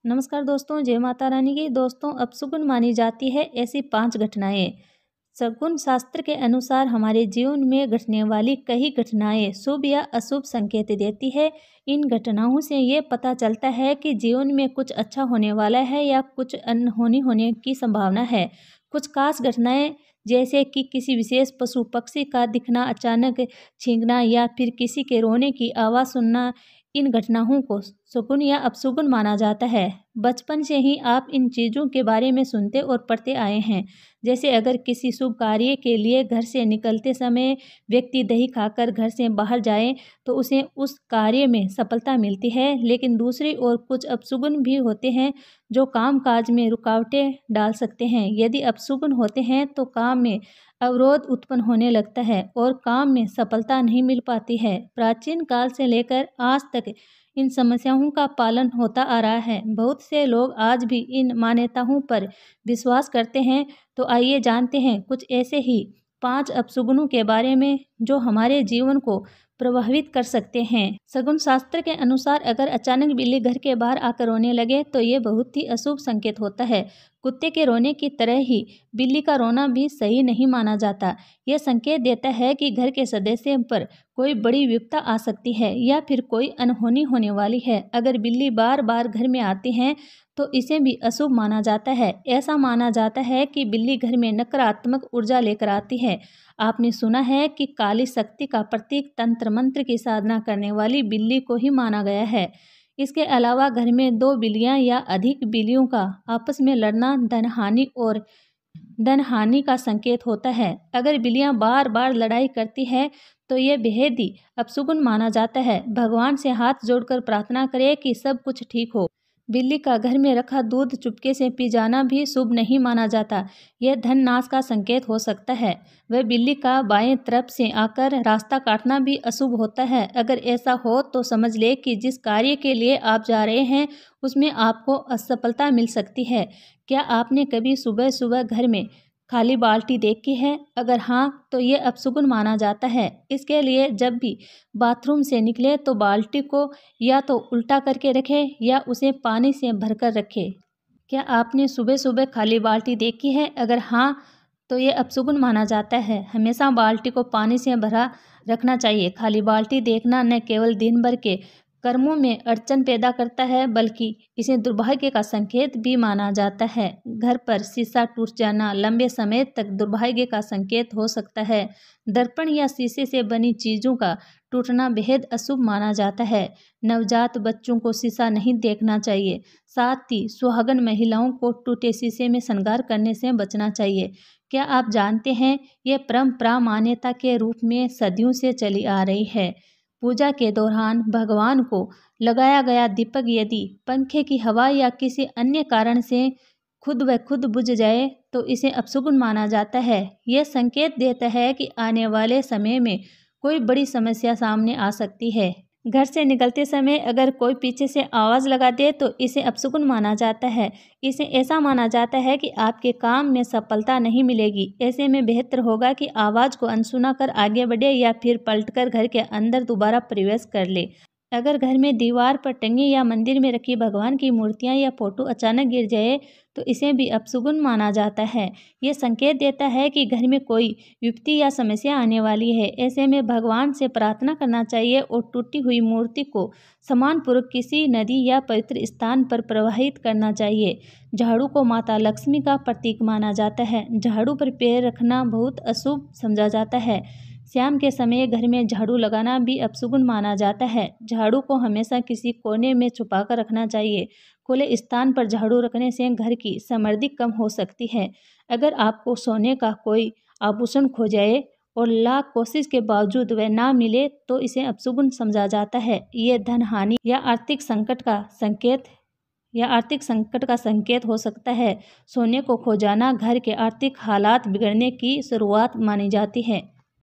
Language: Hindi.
नमस्कार दोस्तों, जय माता रानी की। दोस्तों, अपशगुन मानी जाती है ऐसी 5 घटनाएं। शगुन शास्त्र के अनुसार हमारे जीवन में घटने वाली कई घटनाएं शुभ या अशुभ संकेत देती है। इन घटनाओं से ये पता चलता है कि जीवन में कुछ अच्छा होने वाला है या कुछ अनहोनी होने की संभावना है। कुछ खास घटनाएं जैसे कि किसी विशेष पशु पक्षी का दिखना, अचानक छींकना या फिर किसी के रोने की आवाज़ सुनना, इन घटनाओं को शगुन या अपशगुन माना जाता है। बचपन से ही आप इन चीज़ों के बारे में सुनते और पढ़ते आए हैं। जैसे अगर किसी शुभ कार्य के लिए घर से निकलते समय व्यक्ति दही खाकर घर से बाहर जाए तो उसे उस कार्य में सफलता मिलती है। लेकिन दूसरी ओर कुछ अपशगुन भी होते हैं जो काम काज में रुकावटें डाल सकते हैं। यदि अपशगुन होते हैं तो काम में अवरोध उत्पन्न होने लगता है और काम में सफलता नहीं मिल पाती है। प्राचीन काल से लेकर आज तक इन समस्याओं का पालन होता आ रहा है। बहुत से लोग आज भी इन मान्यताओं पर विश्वास करते हैं। तो आइए जानते हैं कुछ ऐसे ही 5 अपशगुनों के बारे में जो हमारे जीवन को प्रभावित कर सकते हैं। शगुन शास्त्र के अनुसार अगर अचानक बिल्ली घर के बाहर आकर रोने लगे तो ये बहुत ही अशुभ संकेत होता है। कुत्ते के रोने की तरह ही बिल्ली का रोना भी सही नहीं माना जाता। यह संकेत देता है कि घर के सदस्य पर कोई बड़ी विपदा आ सकती है या फिर कोई अनहोनी होने वाली है। अगर बिल्ली बार बार घर में आती है तो इसे भी अशुभ माना जाता है। ऐसा माना जाता है कि बिल्ली घर में नकारात्मक ऊर्जा लेकर आती है। आपने सुना है कि काली शक्ति का प्रतीक तंत्र मंत्र की साधना करने वाली बिल्ली को ही माना गया है। इसके अलावा घर में 2 बिल्लियां या अधिक बिल्लियों का आपस में लड़ना धन हानि का संकेत होता है। अगर बिल्लियां बार बार लड़ाई करती है तो यह बेहद ही अपशगुन माना जाता है। भगवान से हाथ जोड़कर प्रार्थना करें कि सब कुछ ठीक हो। बिल्ली का घर में रखा दूध चुपके से पी जाना भी शुभ नहीं माना जाता। यह धन नाश का संकेत हो सकता है। वह बिल्ली का बाएं तरफ से आकर रास्ता काटना भी अशुभ होता है। अगर ऐसा हो तो समझ ले कि जिस कार्य के लिए आप जा रहे हैं उसमें आपको असफलता मिल सकती है। क्या आपने कभी सुबह सुबह घर में खाली बाल्टी देखी है? अगर हाँ तो ये अपशगुन माना जाता है। इसके लिए जब भी बाथरूम से निकले तो बाल्टी को या तो उल्टा करके रखें या उसे पानी से भरकर रखें। क्या आपने सुबह सुबह खाली बाल्टी देखी है? अगर हाँ तो ये अपशगुन माना जाता है। हमेशा बाल्टी को पानी से भरा रखना चाहिए। खाली बाल्टी देखना न केवल दिन भर के कर्मों में अड़चन पैदा करता है बल्कि इसे दुर्भाग्य का संकेत भी माना जाता है। घर पर शीशा टूट जाना लंबे समय तक दुर्भाग्य का संकेत हो सकता है। दर्पण या शीशे से बनी चीज़ों का टूटना बेहद अशुभ माना जाता है। नवजात बच्चों को शीशा नहीं देखना चाहिए। साथ ही सुहागन महिलाओं को टूटे शीशे में श्रृंगार करने से बचना चाहिए। क्या आप जानते हैं ये परंपरा मान्यता के रूप में सदियों से चली आ रही है। पूजा के दौरान भगवान को लगाया गया दीपक यदि पंखे की हवा या किसी अन्य कारण से खुद ब खुद बुझ जाए तो इसे अपशगुन माना जाता है। यह संकेत देता है कि आने वाले समय में कोई बड़ी समस्या सामने आ सकती है। घर से निकलते समय अगर कोई पीछे से आवाज़ लगा दे तो इसे अपशगुन माना जाता है। इसे ऐसा माना जाता है कि आपके काम में सफलता नहीं मिलेगी। ऐसे में बेहतर होगा कि आवाज़ को अनसुना कर आगे बढ़े या फिर पलटकर घर के अंदर दोबारा प्रवेश कर ले। अगर घर में दीवार पर टंगी या मंदिर में रखी भगवान की मूर्तियां या फोटो अचानक गिर जाए तो इसे भी अपशगुन माना जाता है। यह संकेत देता है कि घर में कोई विपत्ति या समस्या आने वाली है। ऐसे में भगवान से प्रार्थना करना चाहिए और टूटी हुई मूर्ति को सम्मानपूर्वक किसी नदी या पवित्र स्थान पर प्रवाहित करना चाहिए। झाड़ू को माता लक्ष्मी का प्रतीक माना जाता है। झाड़ू पर पैर रखना बहुत अशुभ समझा जाता है। शाम के समय घर में झाड़ू लगाना भी अपशगुन माना जाता है। झाड़ू को हमेशा किसी कोने में छुपा कर रखना चाहिए। खुले स्थान पर झाड़ू रखने से घर की समृद्धि कम हो सकती है। अगर आपको सोने का कोई आभूषण खो जाए और लाख कोशिश के बावजूद वह ना मिले तो इसे अपशगुन समझा जाता है। ये धन हानि या आर्थिक संकट का संकेत हो सकता है। सोने को खो जाना घर के आर्थिक हालात बिगड़ने की शुरुआत मानी जाती है।